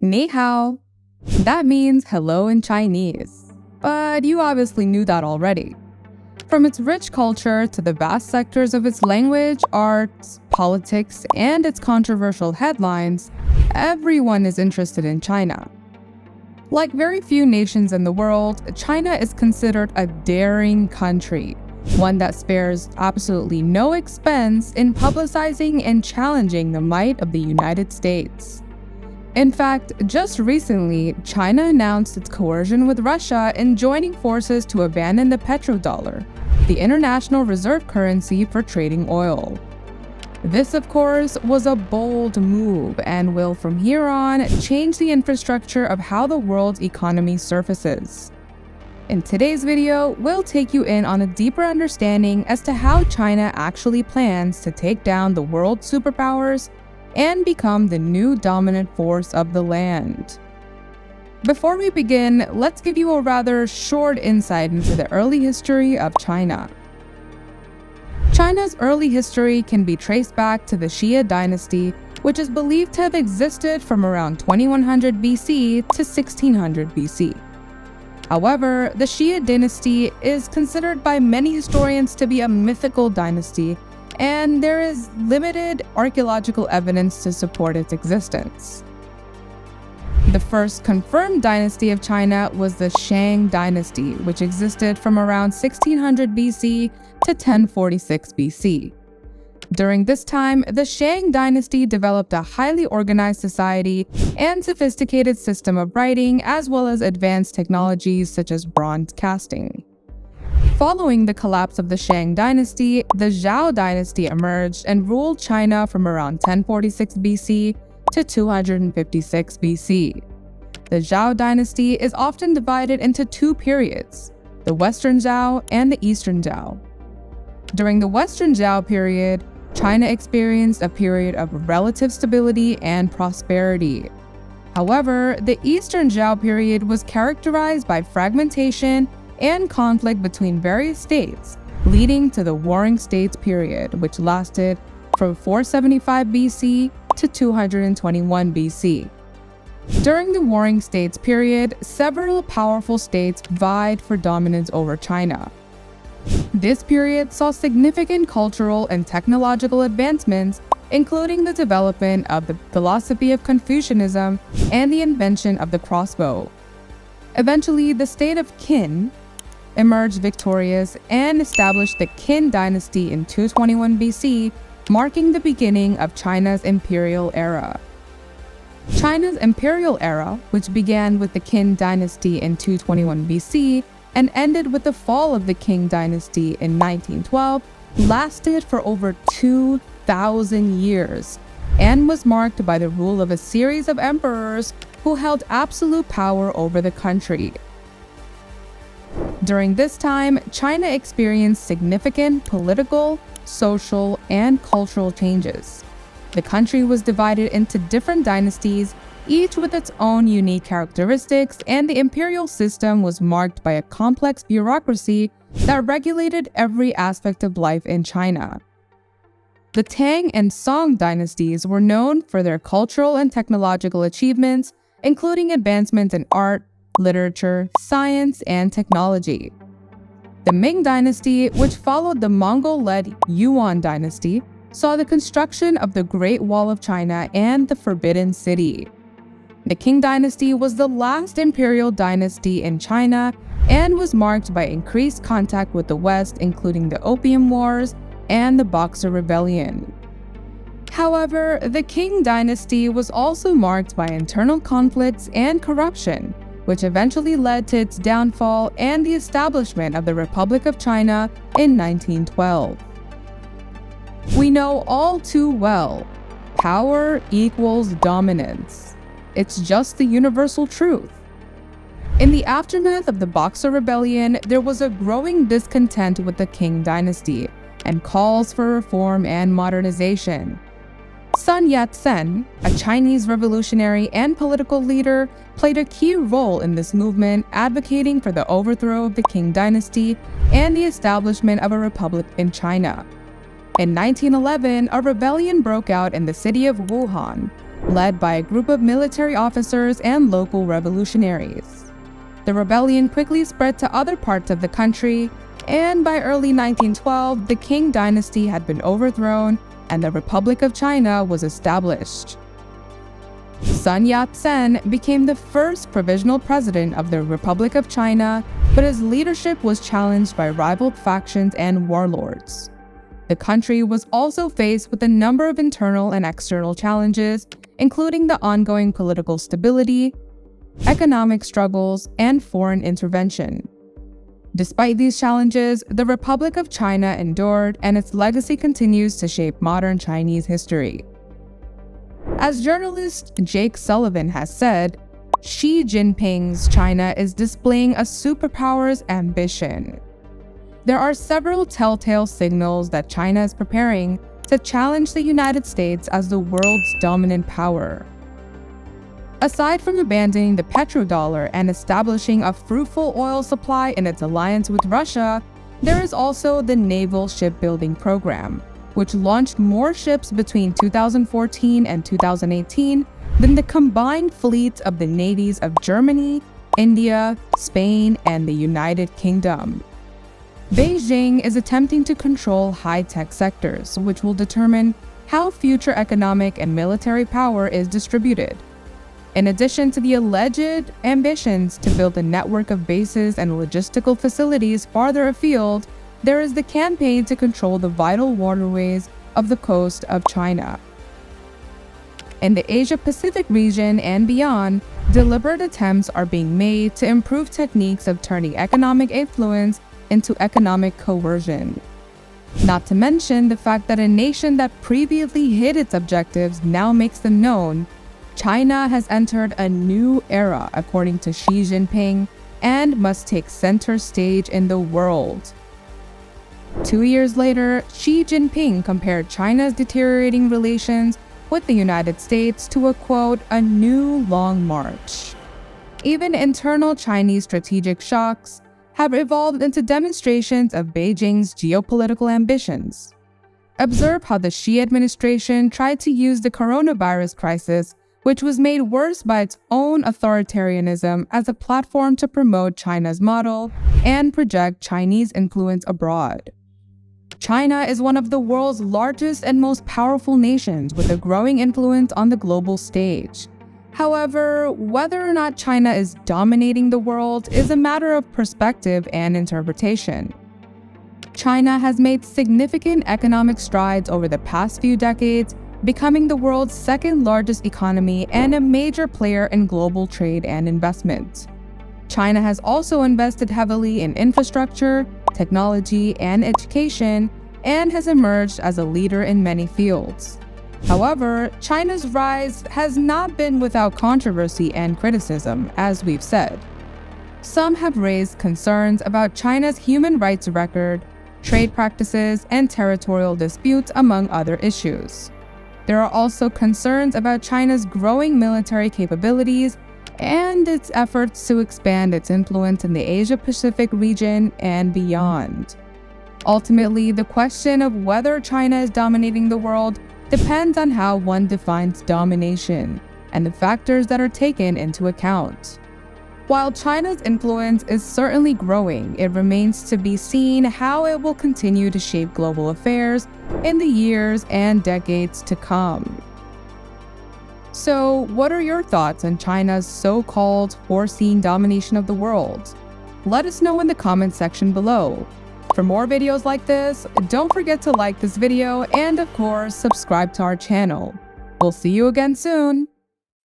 Ni hao. That means hello in Chinese. But you obviously knew that already. From its rich culture to the vast sectors of its language, arts, politics, and its controversial headlines, everyone is interested in China. Like very few nations in the world, China is considered a daring country, one that spares absolutely no expense in publicizing and challenging the might of the United States. In fact, just recently, China announced its coercion with Russia in joining forces to abandon the petrodollar, the international reserve currency for trading oil. This, of course, was a bold move and will from here on change the infrastructure of how the world's economy surfaces. In today's video, we'll take you in on a deeper understanding as to how China actually plans to take down the world's superpowers and become the new dominant force of the land. Before we begin, let's give you a rather short insight into the early history of China. China's early history can be traced back to the Xia dynasty, which is believed to have existed from around 2100 BC to 1600 BC. However, the Xia dynasty is considered by many historians to be a mythical dynasty, and there is limited archaeological evidence to support its existence. The first confirmed dynasty of China was the Shang dynasty, which existed from around 1600 BC to 1046 BC. During this time, the Shang dynasty developed a highly organized society and sophisticated system of writing, as well as advanced technologies such as bronze casting. Following the collapse of the Shang dynasty, the Zhou dynasty emerged and ruled China from around 1046 BC to 256 BC. The Zhou dynasty is often divided into two periods, the Western Zhou and the Eastern Zhou. During the Western Zhou period, China experienced a period of relative stability and prosperity. However, the Eastern Zhou period was characterized by fragmentation and conflict between various states, leading to the Warring States period, which lasted from 475 BC to 221 BC. During the Warring States period, several powerful states vied for dominance over China. This period saw significant cultural and technological advancements, including the development of the philosophy of Confucianism and the invention of the crossbow. Eventually, the state of Qin emerged victorious and established the Qin dynasty in 221 BC, marking the beginning of China's imperial era. China's imperial era, which began with the Qin dynasty in 221 BC and ended with the fall of the Qing dynasty in 1912, lasted for over 2,000 years and was marked by the rule of a series of emperors who held absolute power over the country. During this time, China experienced significant political, social, and cultural changes. The country was divided into different dynasties, each with its own unique characteristics, and the imperial system was marked by a complex bureaucracy that regulated every aspect of life in China. The Tang and Song dynasties were known for their cultural and technological achievements, including advancements in art, literature, science, and technology. The Ming dynasty, which followed the Mongol-led Yuan dynasty, saw the construction of the Great Wall of China and the Forbidden City. The Qing dynasty was the last imperial dynasty in China and was marked by increased contact with the West, including the Opium Wars and the Boxer Rebellion. However, the Qing dynasty was also marked by internal conflicts and corruption, which eventually led to its downfall and the establishment of the Republic of China in 1912. We know all too well, power equals dominance. It's just the universal truth. In the aftermath of the Boxer Rebellion, there was a growing discontent with the Qing dynasty and calls for reform and modernization. Sun Yat-sen, a Chinese revolutionary and political leader, played a key role in this movement, advocating for the overthrow of the Qing dynasty and the establishment of a republic in China. In 1911, a rebellion broke out in the city of Wuhan, led by a group of military officers and local revolutionaries. The rebellion quickly spread to other parts of the country, and by early 1912, the Qing dynasty had been overthrown and the Republic of China was established. Sun Yat-sen became the first provisional president of the Republic of China, but his leadership was challenged by rival factions and warlords. The country was also faced with a number of internal and external challenges, including the ongoing political instability, economic struggles, and foreign intervention. Despite these challenges, the Republic of China endured, and its legacy continues to shape modern Chinese history. As journalist Jake Sullivan has said, Xi Jinping's China is displaying a superpower's ambition. There are several telltale signals that China is preparing to challenge the United States as the world's dominant power. Aside from abandoning the petrodollar and establishing a fruitful oil supply in its alliance with Russia, there is also the naval shipbuilding program, which launched more ships between 2014 and 2018 than the combined fleets of the navies of Germany, India, Spain, and the United Kingdom. Beijing is attempting to control high-tech sectors, which will determine how future economic and military power is distributed. In addition to the alleged ambitions to build a network of bases and logistical facilities farther afield, there is the campaign to control the vital waterways of the coast of China. In the Asia-Pacific region and beyond, deliberate attempts are being made to improve techniques of turning economic influence into economic coercion. Not to mention the fact that a nation that previously hid its objectives now makes them known. China has entered a new era, according to Xi Jinping, and must take center stage in the world. 2 years later, Xi Jinping compared China's deteriorating relations with the United States to a, quote, "a new long march." Even internal Chinese strategic shocks have evolved into demonstrations of Beijing's geopolitical ambitions. Observe how the Xi administration tried to use the coronavirus crisis, which was made worse by its own authoritarianism, as a platform to promote China's model and project Chinese influence abroad. China is one of the world's largest and most powerful nations, with a growing influence on the global stage. However, whether or not China is dominating the world is a matter of perspective and interpretation. China has made significant economic strides over the past few decades, becoming the world's second largest economy and a major player in global trade and investment. China has also invested heavily in infrastructure, technology, and education, and has emerged as a leader in many fields. However, China's rise has not been without controversy and criticism, as we've said. Some have raised concerns about China's human rights record, trade practices, and territorial disputes, among other issues. There are also concerns about China's growing military capabilities and its efforts to expand its influence in the Asia-Pacific region and beyond. Ultimately, the question of whether China is dominating the world depends on how one defines domination and the factors that are taken into account. While China's influence is certainly growing, it remains to be seen how it will continue to shape global affairs in the years and decades to come. So, what are your thoughts on China's so-called foreseen domination of the world? Let us know in the comments section below. For more videos like this, don't forget to like this video and, of course, subscribe to our channel. We'll see you again soon!